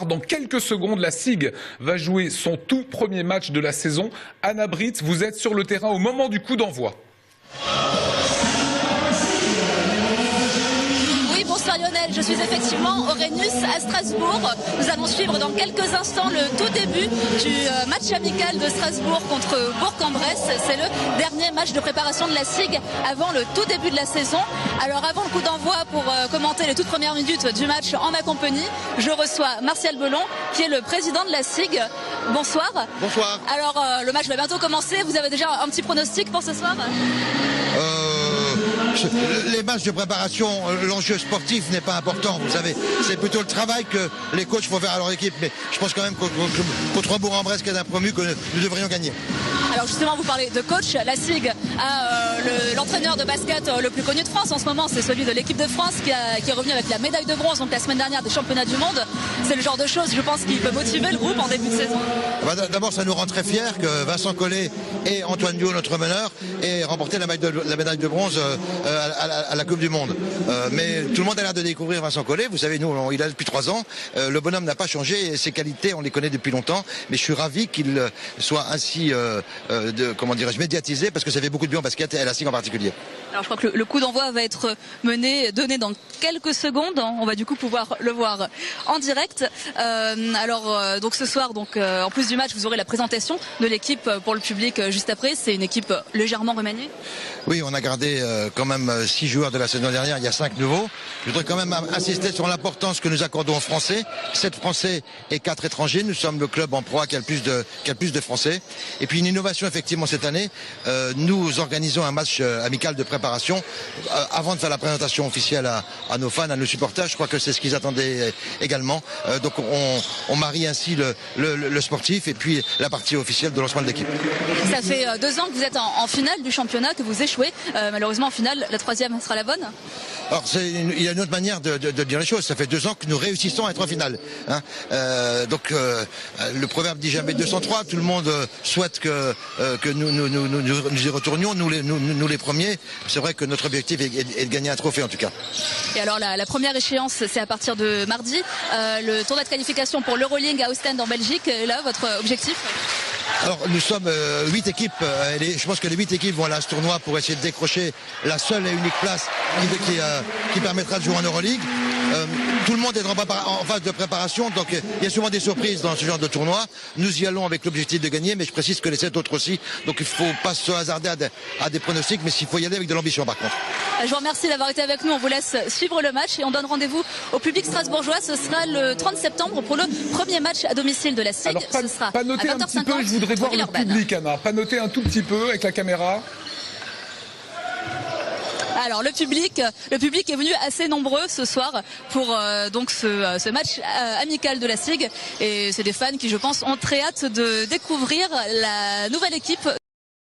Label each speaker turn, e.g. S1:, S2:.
S1: Dans quelques secondes, la SIG va jouer son tout premier match de la saison. Anna Britt, vous êtes sur le terrain au moment du coup d'envoi.
S2: Oui, bonsoir Lionel, je suis effectivement au Rhenus à Strasbourg. Nous allons suivre dans quelques instants le tout début du match amical de Strasbourg contre Bourg-en-Bresse. C'est le dernier match de préparation de la SIG avant le tout début de la saison. Alors avant le coup d'envoi, pour commenter les toutes premières minutes du match en ma compagnie, je reçois Martial Belon, qui est le président de la SIG. Bonsoir.
S3: Bonsoir.
S2: Alors le match va bientôt commencer, vous avez déjà un petit pronostic pour ce soir?
S3: Les matchs de préparation, l'enjeu sportif n'est pas important, vous savez. C'est plutôt le travail que les coachs font faire à leur équipe. Mais je pense quand même contre Bourg-en-Bresse, qui est un promu, que nous devrions gagner.
S2: Alors justement, vous parlez de coach. La SIG a l'entraîneur de basket le plus connu de France en ce moment, c'est celui de l'équipe de France qui est revenu avec la médaille de bronze donc la semaine dernière des championnats du monde. C'est le genre de choses, je pense, qui peut motiver le groupe en début de saison.
S3: D'abord, ça nous rend très fiers que Vincent Collet et Antoine Duhaut, notre meneur, aient remporté la médaille de bronze à la Coupe du Monde. Mais tout le monde a l'air de découvrir Vincent Collet. Vous savez, nous, il a depuis 3 ans. Le bonhomme n'a pas changé et ses qualités, on les connaît depuis longtemps. Mais je suis ravi qu'il soit ainsi, médiatisé, parce que ça fait beaucoup de bien au basket et à la SIG en particulier.
S2: Alors je crois que le coup d'envoi va être donné dans quelques secondes. On va du coup pouvoir le voir en direct. Donc ce soir, en plus du match, vous aurez la présentation de l'équipe pour le public juste après. C'est une équipe légèrement remaniée.
S3: Oui, on a gardé quand même 6 joueurs de la saison dernière. Il y a 5 nouveaux. Je voudrais quand même insister sur l'importance que nous accordons aux Français. 7 Français et 4 étrangers. Nous sommes le club en proie qui a le plus de Français. Et puis une innovation effectivement cette année. Nous organisons un match amical de préparation avant de faire la présentation officielle à nos fans, à nos supporters. Je crois que c'est ce qu'ils attendaient également. Donc on marie ainsi le sportif et puis la partie officielle de lancement de l'équipe.
S2: Ça fait 2 ans que vous êtes en finale du championnat, que vous échouez. Malheureusement en finale, la 3e sera la bonne.
S3: Alors il y a une autre manière de dire les choses. Ça fait 2 ans que nous réussissons à être en finale. Le proverbe dit jamais 203. Tout le monde souhaite que nous y retournions, nous les premiers. C'est vrai que notre objectif est de gagner un trophée en tout cas.
S2: Et alors la première échéance, c'est à partir de mardi. Le tournoi de qualification pour l'Euroleague à Ostende en Belgique. Et là, votre objectif?
S3: Alors nous sommes 8 équipes, je pense que les 8 équipes vont aller à ce tournoi pour essayer de décrocher la seule et unique place qui permettra de jouer en Euroleague. Tout le monde est en phase de préparation, donc il y a souvent des surprises dans ce genre de tournoi. Nous y allons avec l'objectif de gagner, mais je précise que les 7 autres aussi, donc il ne faut pas se hasarder à des pronostics, mais il faut y aller avec de l'ambition par contre.
S2: Je vous remercie d'avoir été avec nous, on vous laisse suivre le match et on donne rendez-vous au public strasbourgeois. Ce sera le 30 septembre pour le premier match à domicile de la SIG.
S1: Alors
S2: ce sera
S1: pas noter
S2: à 20h50,
S1: un petit peu, je voudrais voir le public, Anna. Pas noter un tout petit peu avec la caméra.
S2: Alors le public est venu assez nombreux ce soir pour ce match amical de la SIG et c'est des fans qui, je pense, ont très hâte de découvrir la nouvelle équipe.